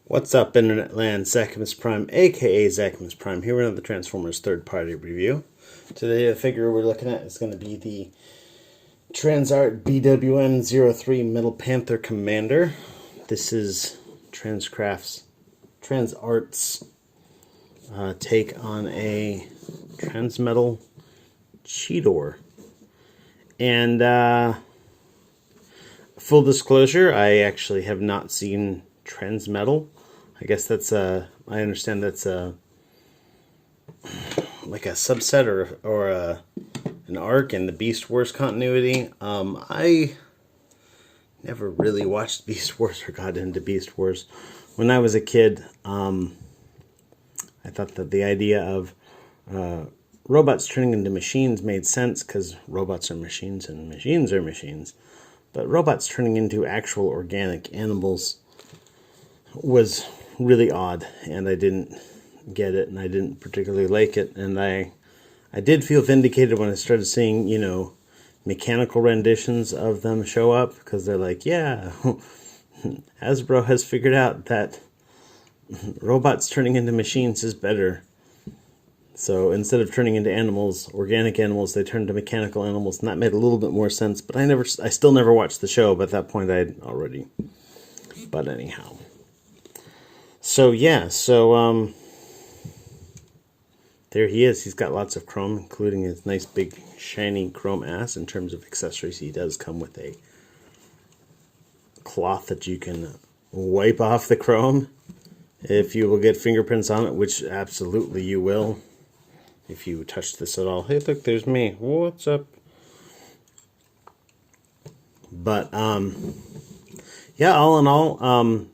What's up, Internet Land? Zachamus Prime, aka Zachamus Prime, here with another Transformers third-party review. Today, the figure we're looking at is going to be the TransArt BWM03 Metal Panther Commander. This is TransArt's take on a Transmetal Cheetah. And full disclosure, I actually have not seen Transmetal. I guess that's I understand that's like a subset or an arc in the Beast Wars continuity. I never really watched Beast Wars or got into Beast Wars. When I was a kid, I thought that the idea of robots turning into machines made sense because robots are machines and machines are machines. But robots turning into actual organic animals was really odd, and I didn't get it, and I didn't particularly like it, and I did feel vindicated when I started seeing, mechanical renditions of them show up, because they're like, yeah, Hasbro has figured out that robots turning into machines is better. So instead of turning into animals, organic animals, they turned to mechanical animals, and that made a little bit more sense, but I still never watched the show, but at that point I'd already, but anyhow. So yeah, there he is. He's got lots of chrome, including his nice big shiny chrome ass. In terms of accessories, he does come with a cloth that you can wipe off the chrome if you will get fingerprints on it, which absolutely you will if you touch this at all. Hey, look, there's me. What's up? But yeah, all in all,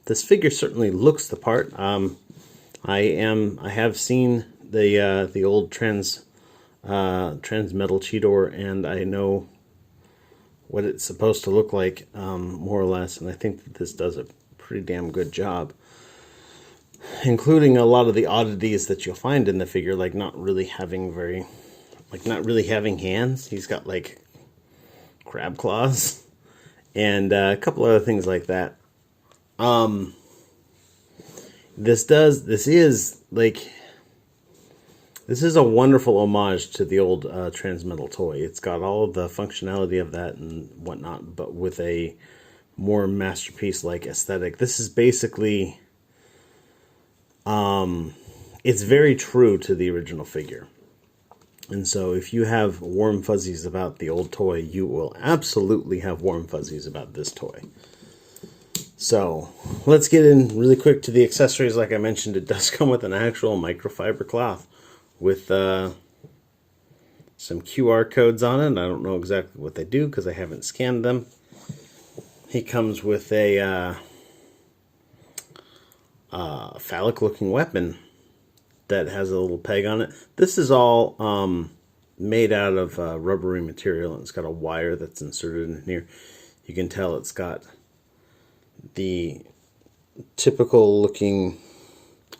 this figure certainly looks the part. I have seen the old Transmetal Cheetah, and I know what it's supposed to look like, more or less, and I think that this does a pretty damn good job, including a lot of the oddities that you'll find in the figure, like not really having hands. He's got like crab claws. And a couple other things like that. This is a wonderful homage to the old Transmetal toy. It's got all of the functionality of that and whatnot, but with a more masterpiece-like aesthetic. This is basically, it's very true to the original figure. And so if you have warm fuzzies about the old toy, you will absolutely have warm fuzzies about this toy. So let's get in really quick to the accessories. Like I mentioned, it does come with an actual microfiber cloth with some QR codes on it. I don't know exactly what they do because I haven't scanned them. He comes with a phallic-looking weapon that has a little peg on it. This is all made out of rubbery material, and it's got a wire that's inserted in here. You can tell it's got the typical looking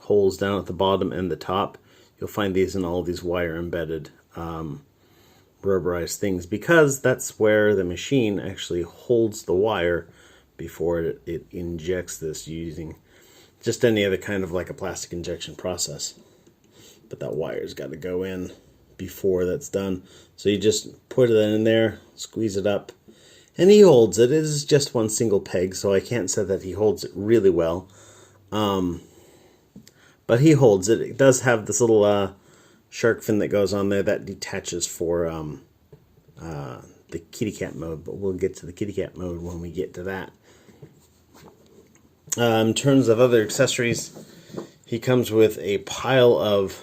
holes down at the bottom and the top. You'll find these in all these wire embedded rubberized things, because that's where the machine actually holds the wire before it injects this using just any other kind of like a plastic injection process. But that wire's got to go in before that's done. So you just put it in there, squeeze it up, and he holds it. It is just one single peg, so I can't say that he holds it really well. But he holds it. It does have this little shark fin that goes on there that detaches for the kitty cat mode, but we'll get to the kitty cat mode when we get to that. In terms of other accessories, he comes with a pile of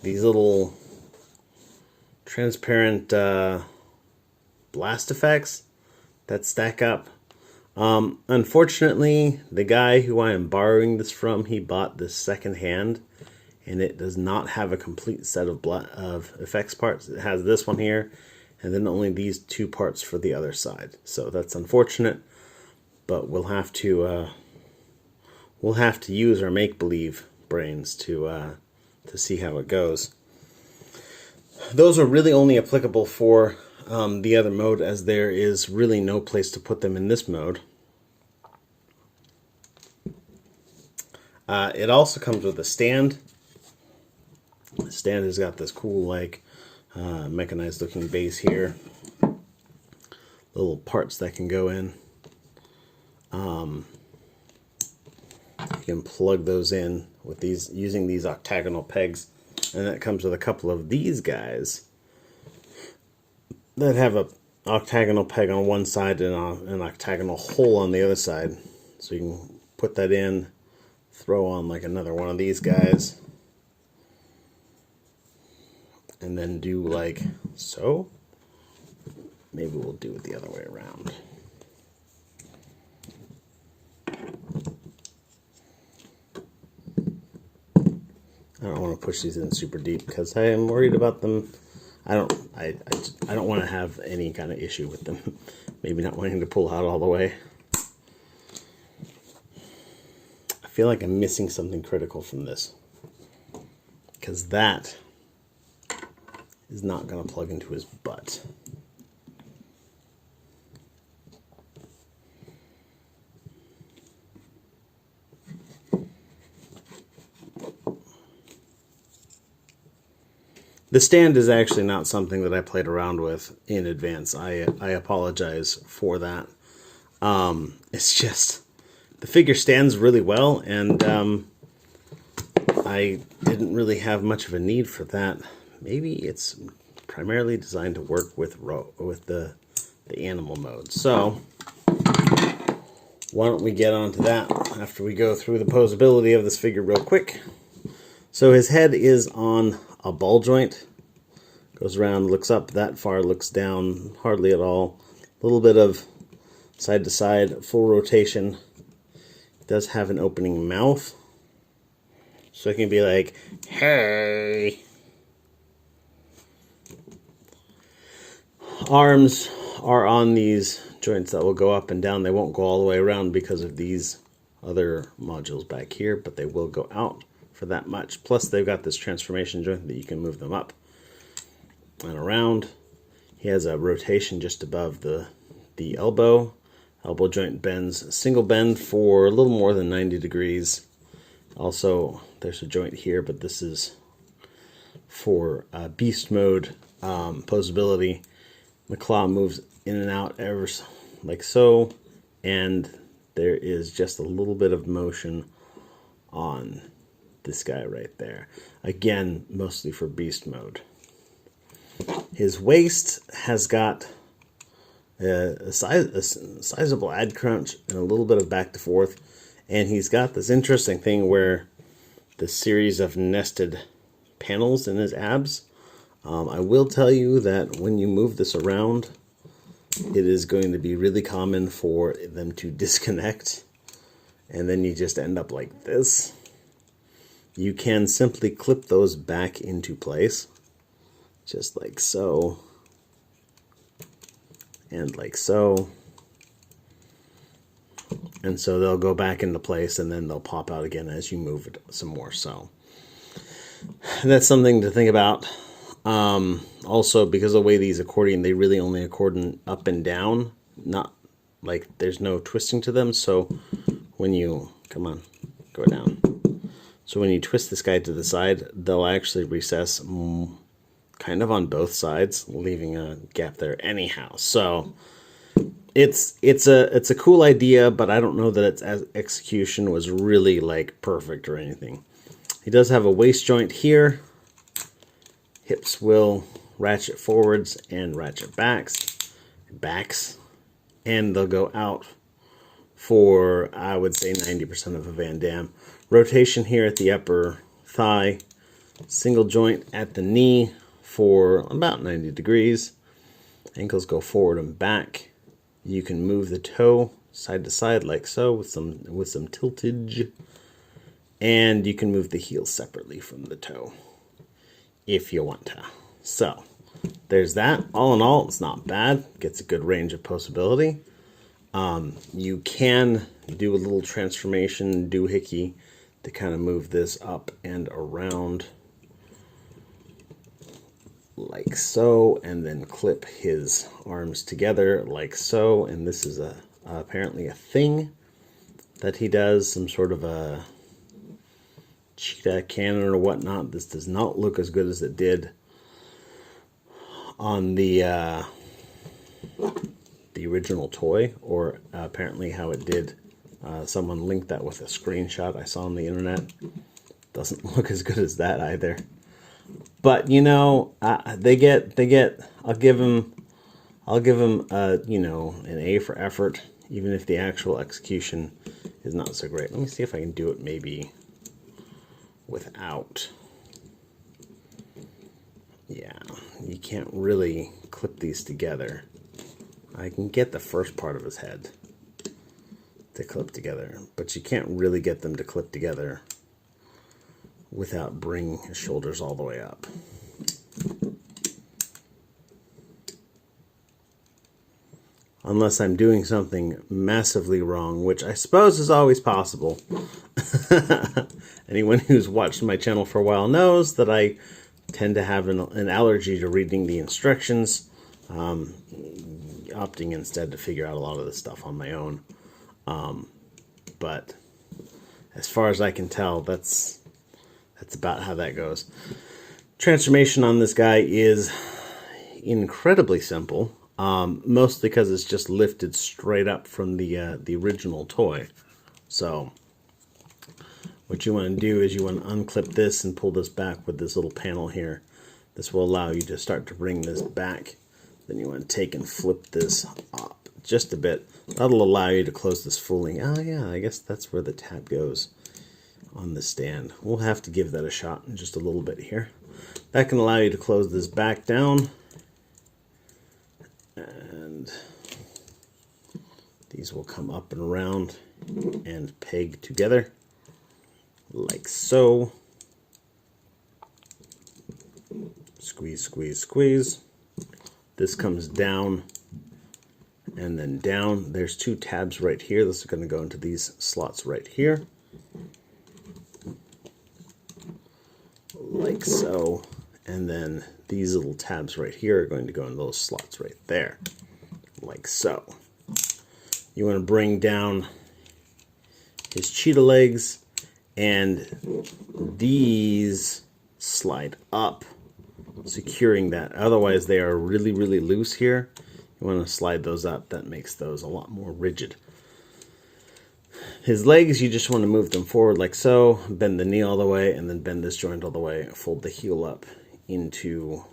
these little transparent blast effects that stack up. Unfortunately, the guy who I am borrowing this from, he bought this secondhand, and it does not have a complete set of effects parts. It has this one here, and then only these two parts for the other side. So that's unfortunate, but we'll have to use our make-believe brains to see how it goes. Those are really only applicable for the other mode, as there is really no place to put them in this mode. It also comes with a stand. The stand has got this cool, like, mechanized looking base here. Little parts that can go in. You can plug those in with these, using these octagonal pegs. And it comes with a couple of these guys that have a octagonal peg on one side and an octagonal hole on the other side. So you can put that in, throw on like another one of these guys, and then do like so. Maybe we'll do it the other way around. I don't want to push these in super deep because I am worried about them. I don't want to have any kind of issue with them. Maybe not wanting to pull out all the way. I feel like I'm missing something critical from this, because that is not going to plug into his butt. The stand is actually not something that I played around with in advance. I apologize for that. It's just, the figure stands really well, and I didn't really have much of a need for that. Maybe it's primarily designed to work with the animal mode. So why don't we get onto that after we go through the posability of this figure real quick. So his head is on a ball joint. Goes around, looks up that far, looks down, hardly at all. A little bit of side to side, full rotation. It does have an opening mouth, so it can be like, hey. Arms are on these joints that will go up and down. They won't go all the way around because of these other modules back here, but they will go out for that much. Plus they've got this transformation joint that you can move them up and around. He has a rotation just above the elbow. Elbow joint bends a single bend for a little more than 90 degrees. Also, there's a joint here, but this is for beast mode posability. The claw moves in and out ever like so, and there is just a little bit of motion on this guy right there. Again, mostly for beast mode. His waist has got a sizable ad crunch and a little bit of back to forth, and he's got this interesting thing where the series of nested panels in his abs. I will tell you that when you move this around, it is going to be really common for them to disconnect, and then you just end up like this. You can simply clip those back into place, just like so, and like so. And so they'll go back into place, and then they'll pop out again as you move it some more. So that's something to think about. Also, because of the way these accordion, they really only accordion up and down, not like there's no twisting to them. So when you, come on, go down. So when you twist this guy to the side, they'll actually recess kind of on both sides, leaving a gap there anyhow. So it's a cool idea, but I don't know that its execution was really like perfect or anything. He does have a waist joint here. Hips will ratchet forwards and ratchet backs, and they'll go out for, I would say, 90% of a Van Damme. Rotation here at the upper thigh, single joint at the knee for about 90 degrees. Ankles go forward and back. You can move the toe side to side like so with some tiltage, and you can move the heel separately from the toe if you want to. So there's that. All in all, it's not bad. Gets a good range of posability. You can do a little transformation doohickey to kind of move this up and around like so, and then clip his arms together like so. And this is apparently a thing that he does, some sort of a Cheetah cannon or whatnot, this does not look as good as it did on the original toy, or apparently how it did. Someone linked that with a screenshot I saw on the internet. Doesn't look as good as that either. But you know, they get. I'll give them you know, an A for effort, even if the actual execution is not so great. Let me see if I can do it maybe without. Yeah, you can't really clip these together. I can get the first part of his head to clip together, but you can't really get them to clip together without bringing his shoulders all the way up. Unless I'm doing something massively wrong, which I suppose is always possible. Anyone who's watched my channel for a while knows that I tend to have an allergy to reading the instructions, opting instead to figure out a lot of this stuff on my own. But as far as I can tell, that's about how that goes. Transformation on this guy is incredibly simple, mostly because it's just lifted straight up from the original toy. So what you want to do is you want to unclip this and pull this back with this little panel here. This will allow you to start to bring this back. Then you want to take and flip this up just a bit. That'll allow you to close this fully. Oh yeah, I guess that's where the tab goes on the stand. We'll have to give that a shot in just a little bit here. That can allow you to close this back down. And these will come up and around and peg together like so. Squeeze, squeeze, squeeze. This comes down and then down. There's two tabs right here. This is going to go into these slots right here. Like so. And then these little tabs right here are going to go in those slots right there. Like so. You want to bring down his cheetah legs, and these slide up, securing that. Otherwise they are really, really loose here. You want to slide those up. That makes those a lot more rigid. His legs, you just want to move them forward like so, bend the knee all the way, and then bend this joint all the way, fold the heel up into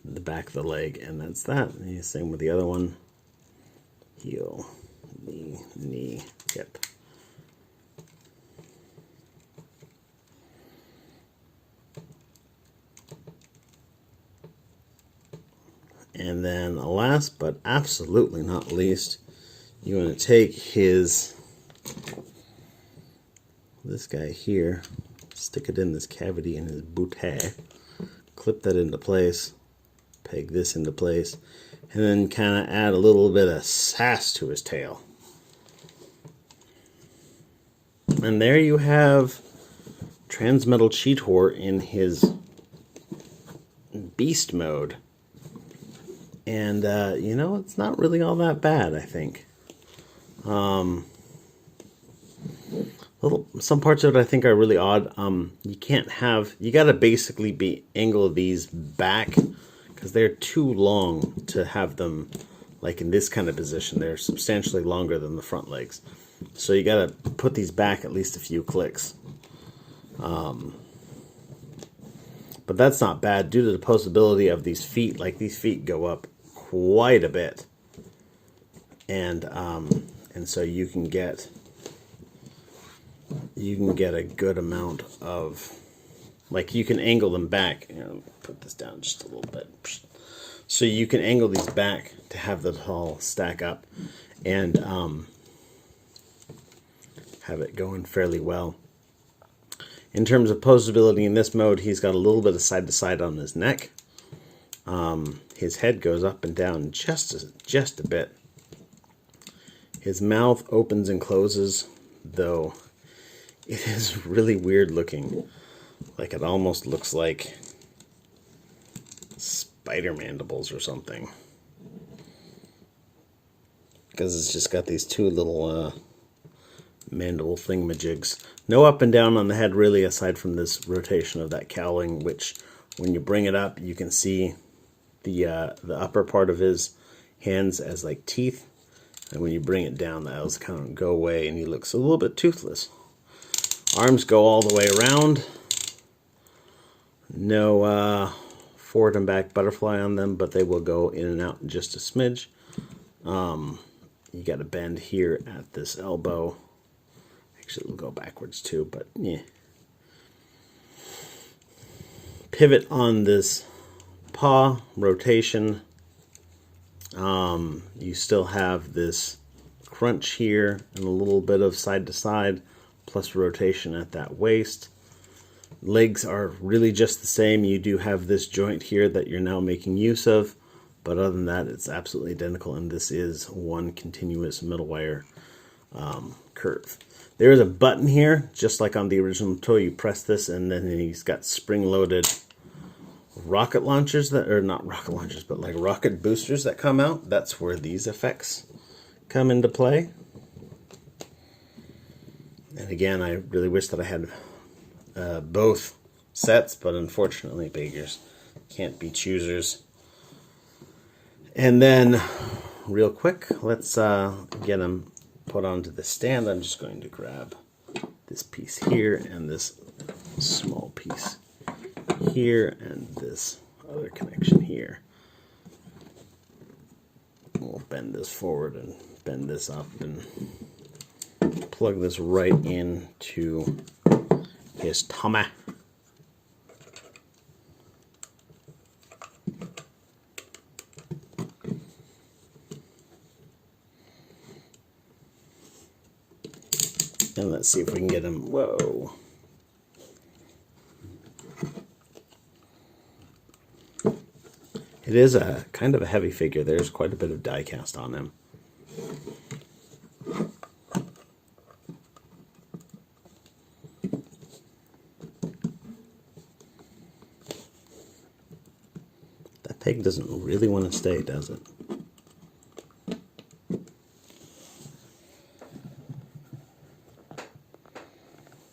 the back of the leg, and that's that. And same with the other one. Heel, knee, hip. And then last but absolutely not least, you want to take this guy here, stick it in this cavity in his bootay, clip that into place, peg this into place, and then kind of add a little bit of sass to his tail. And there you have Transmetal Cheetor in his beast mode. And, you know, it's not really all that bad, I think. Some parts of it I think are really odd. You gotta basically angle these back, because they're too long to have them like in this kind of position. They're substantially longer than the front legs. So you gotta put these back at least a few clicks. But that's not bad due to the poseability of these feet. Like, these feet go up quite a bit. And so you can get a good amount of, like, you can angle them back. You know, put this down just a little bit. So you can angle these back to have them all stack up and have it going fairly well. In terms of poseability in this mode, he's got a little bit of side to side on his neck. His head goes up and down just a bit. His mouth opens and closes, though it is really weird looking. Like, it almost looks like spider mandibles or something. because it's just got these two little mandible thingamajigs. No up and down on the head really, aside from this rotation of that cowling, which when you bring it up you can see the upper part of his hands as like teeth, and when you bring it down those kind of go away and he looks a little bit toothless. Arms go all the way around. No forward and back butterfly on them, but they will go in and out in just a smidge. You got a bend here at this elbow. Actually, it'll go backwards too, but yeah. Pivot on this paw, rotation. You still have this crunch here and a little bit of side to side, plus rotation at that waist. Legs are really just the same. You do have this joint here that you're now making use of, but other than that, it's absolutely identical, and this is one continuous middle wire curve. There is a button here, just like on the original toy. You press this, and then he's got spring-loaded rocket launchers that, or not rocket launchers, but like rocket boosters that come out. That's where these effects come into play. And again, I really wish that I had both sets, but unfortunately beggars can't be choosers. And then real quick, let's get them put onto the stand. I'm just going to grab this piece here and this small piece here and this other connection here. We'll bend this forward and bend this up and plug this right into his tummy. And let's see if we can get him. Whoa. It is a kind of a heavy figure. There's quite a bit of die cast on him. That peg doesn't really want to stay, does it?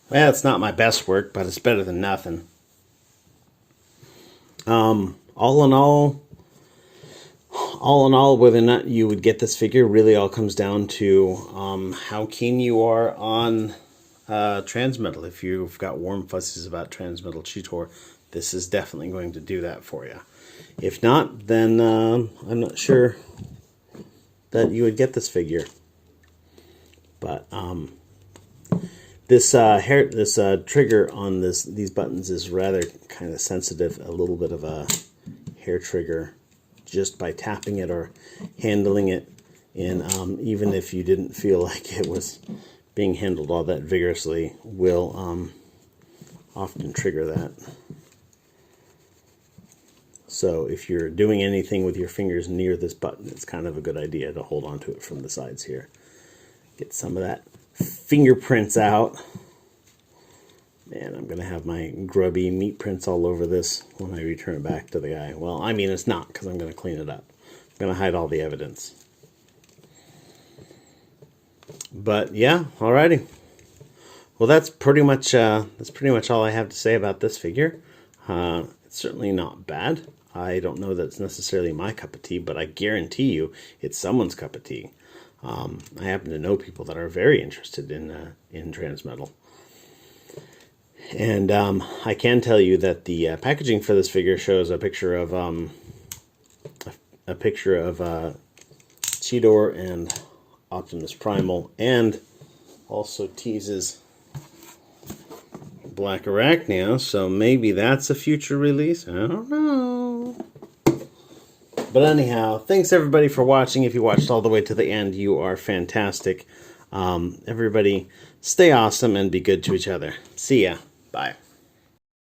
Well, it's not my best work, but it's better than nothing. All in all, whether or not you would get this figure really all comes down to how keen you are on transmetal. If you've got warm fuzzies about transmetal Cheetah, this is definitely going to do that for you. If not, then I'm not sure that you would get this figure. But this trigger on these buttons is rather kind of sensitive. A little bit of a hair trigger just by tapping it or handling it. And even if you didn't feel like it was being handled all that vigorously, will often trigger that. So if you're doing anything with your fingers near this button, it's kind of a good idea to hold on to it from the sides here. Get some of that fingerprints out. Man, I'm going to have my grubby meat prints all over this when I return it back to the guy. Well, I mean, it's not, because I'm going to clean it up. I'm going to hide all the evidence. But yeah, alrighty. Well, that's pretty much all I have to say about this figure. It's certainly not bad. I don't know that it's necessarily my cup of tea, but I guarantee you it's someone's cup of tea. I happen to know people that are very interested in transmetal. And I can tell you that the packaging for this figure shows a picture of Cheetah and Optimus Primal, and also teases Black Arachnia, so maybe that's a future release. I don't know. But anyhow, thanks everybody for watching. If you watched all the way to the end, you are fantastic. Everybody, stay awesome and be good to each other. See ya. Bye.